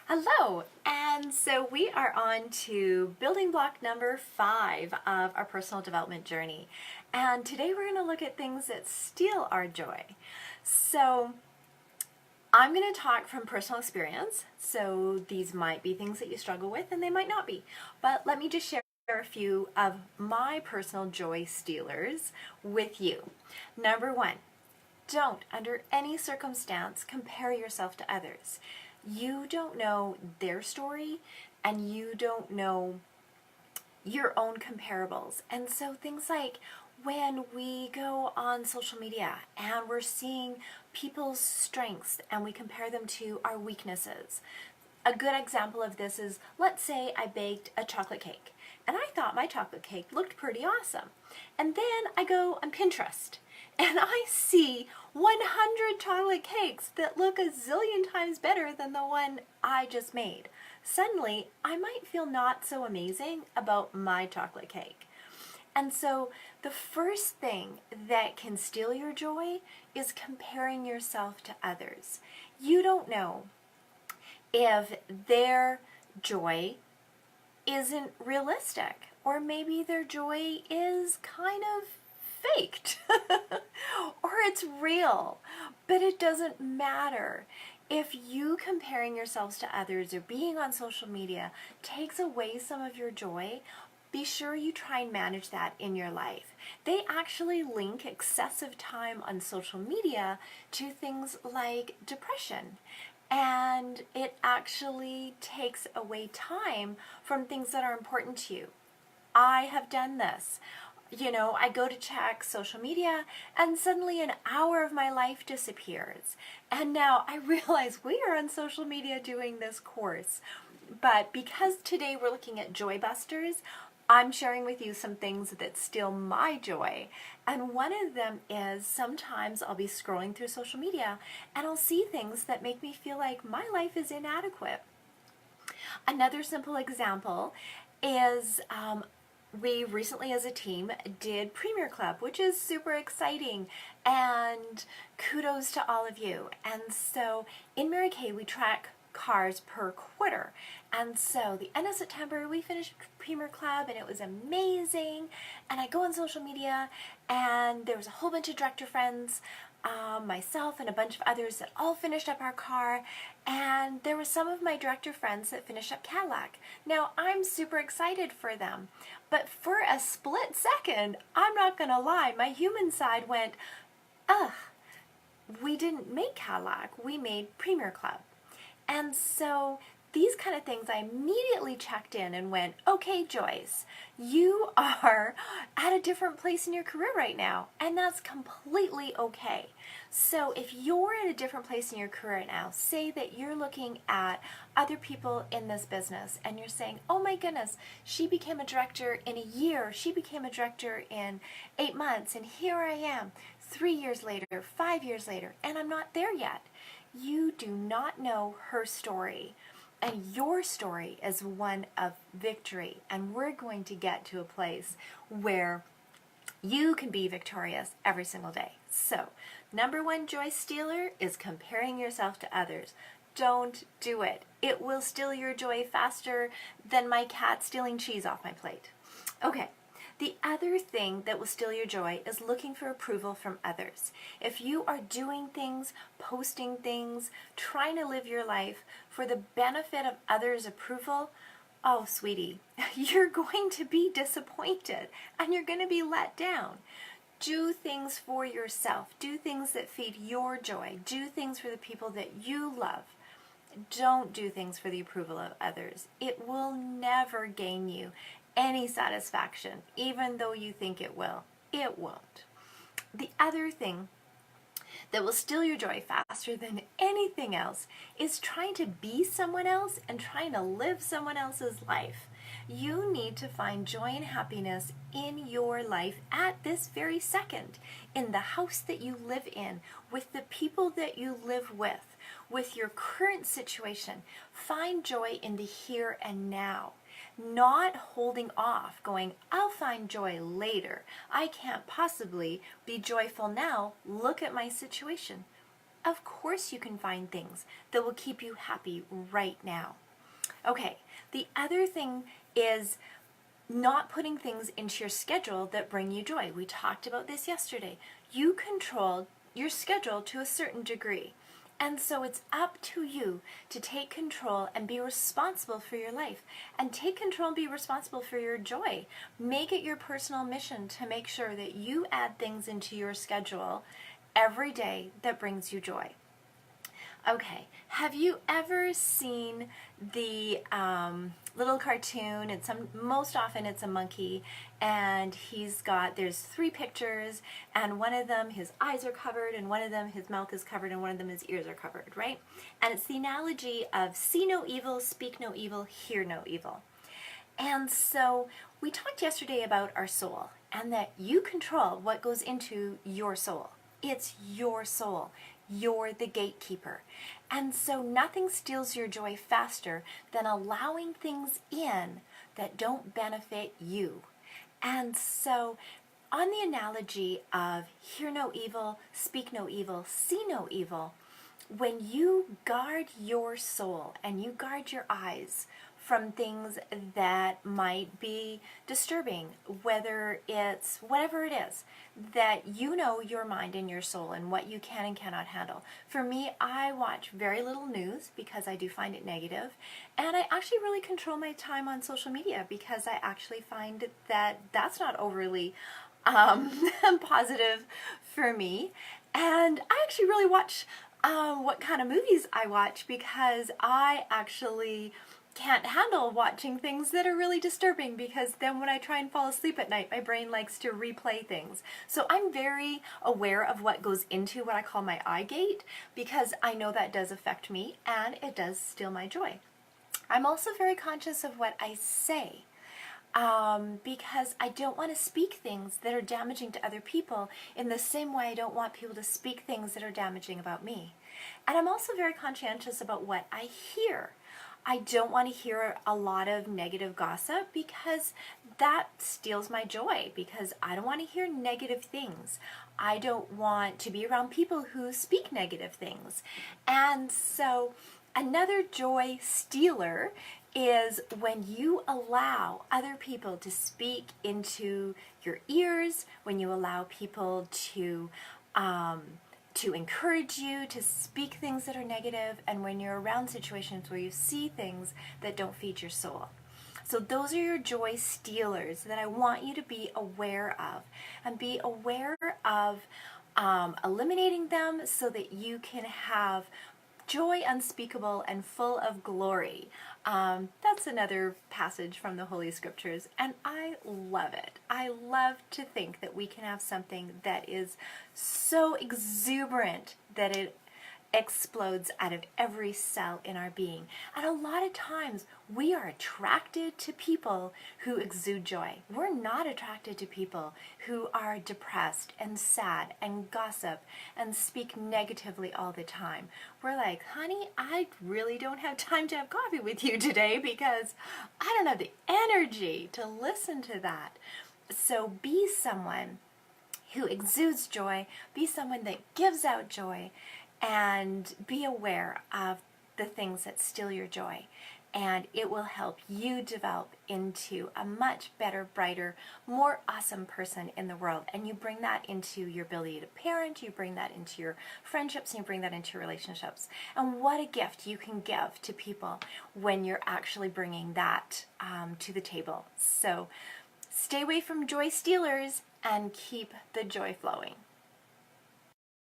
Hello, and so we are on to building block number 5 of our personal development journey. And today we're going to look at things that steal our joy. So I'm going to talk from personal experience. So these might be things that you struggle with and they might not be. But let me just share a few of my personal joy stealers with you. Number 1, don't, under any circumstance, compare yourself to others. You don't know their story and you don't know your own comparables. And so things like when we go on social media and we're seeing people's strengths and we compare them to our weaknesses. A good example of this is, let's say I baked a chocolate cake and I thought my chocolate cake looked pretty awesome. And then I go on Pinterest and I see 100 chocolate cakes that look a zillion times better than the one I just made. Suddenly, I might feel not so amazing about my chocolate cake. And so the first thing that can steal your joy is comparing yourself to others. You don't know if their joy isn't realistic, or maybe their joy is kind of faked or it's real, but it doesn't matter. If you comparing yourselves to others or being on social media takes away some of your joy, be sure you try and manage that in your life. They actually link excessive time on social media to things like depression. And it actually takes away time from things that are important to you. I have done this. I go to check social media and suddenly an hour of my life disappears. And now I realize we are on social media doing this course. But because today we're looking at Joy Busters, I'm sharing with you some things that steal my joy. And one of them is sometimes I'll be scrolling through social media and I'll see things that make me feel like my life is inadequate. Another simple example is we recently as a team did Premier Club, which is super exciting, and kudos to all of you. And so in Mary Kay we track cars per quarter, and so the end of September we finished Premier Club and it was amazing. And I go on social media and there was a whole bunch of director friends, myself and a bunch of others that all finished up our car, and there were some of my director friends that finished up Cadillac. Now I'm super excited for them, but for a split second, I'm not gonna lie, my human side went, ugh, we didn't make Cadillac, we made Premier Club. And so these kind of things, I immediately checked in and went, okay, Joyce, you are at a different place in your career right now, and that's completely okay. So if you're at a different place in your career right now, say that you're looking at other people in this business and you're saying, oh my goodness, she became a director in a year, she became a director in 8 months, and here I am 3 years later, 5 years later, and I'm not there yet. You do not know her story. And your story is one of victory. And we're going to get to a place where you can be victorious every single day. So, number 1 joy stealer is comparing yourself to others. Don't do it. It will steal your joy faster than my cat stealing cheese off my plate. Okay. The other thing that will steal your joy is looking for approval from others. If you are doing things, posting things, trying to live your life for the benefit of others' approval, oh, sweetie, you're going to be disappointed and you're going to be let down. Do things for yourself. Do things that feed your joy. Do things for the people that you love. Don't do things for the approval of others. It will never gain you any satisfaction, even though you think it will. It won't. The other thing that will steal your joy faster than anything else is trying to be someone else and trying to live someone else's life. You need to find joy and happiness in your life at this very second, in the house that you live in, with the people that you live with your current situation. Find joy in the here and now. Not holding off, going, I'll find joy later. I can't possibly be joyful now. Look at my situation. Of course you can find things that will keep you happy right now. Okay, the other thing is not putting things into your schedule that bring you joy. We talked about this yesterday. You control your schedule to a certain degree. And so it's up to you to take control and be responsible for your life. And take control and be responsible for your joy. Make it your personal mission to make sure that you add things into your schedule every day that brings you joy. Okay, have you ever seen the little cartoon? Most often it's a monkey, and there's 3 pictures, and one of them his eyes are covered, and one of them his mouth is covered, and one of them his ears are covered, right? And it's the analogy of see no evil, speak no evil, hear no evil. And so we talked yesterday about our soul, and that you control what goes into your soul. It's your soul. You're the gatekeeper. And so nothing steals your joy faster than allowing things in that don't benefit you. And so on the analogy of hear no evil, speak no evil, see no evil, when you guard your soul and you guard your eyes from things that might be disturbing, whether it's whatever it is, that you know your mind and your soul and what you can and cannot handle. For me, I watch very little news because I do find it negative, and I actually really control my time on social media because I actually find that that's not overly positive for me. And I actually really watch what kind of movies I watch because I actually can't handle watching things that are really disturbing, because then when I try and fall asleep at night, my brain likes to replay things. So I'm very aware of what goes into what I call my eye gate, because I know that does affect me and it does steal my joy. I'm also very conscious of what I say. Because I don't want to speak things that are damaging to other people in the same way I don't want people to speak things that are damaging about me. And I'm also very conscientious about what I hear. I don't want to hear a lot of negative gossip because that steals my joy, because I don't want to hear negative things. I don't want to be around people who speak negative things. And so another joy stealer is when you allow other people to speak into your ears, when you allow people to encourage you to speak things that are negative, and when you're around situations where you see things that don't feed your soul. So those are your joy stealers that I want you to be aware of, and be aware of eliminating them so that you can have joy unspeakable and full of glory. That's another passage from the Holy Scriptures, and I love it. I love to think that we can have something that is so exuberant that it explodes out of every cell in our being. And a lot of times we are attracted to people who exude joy. We're not attracted to people who are depressed and sad and gossip and speak negatively all the time. We're like, honey, I really don't have time to have coffee with you today because I don't have the energy to listen to that. So be someone who exudes joy, be someone that gives out joy, and be aware of the things that steal your joy. And it will help you develop into a much better, brighter, more awesome person in the world. And you bring that into your ability to parent, you bring that into your friendships, and you bring that into your relationships. And what a gift you can give to people when you're actually bringing that to the table. So stay away from joy stealers and keep the joy flowing.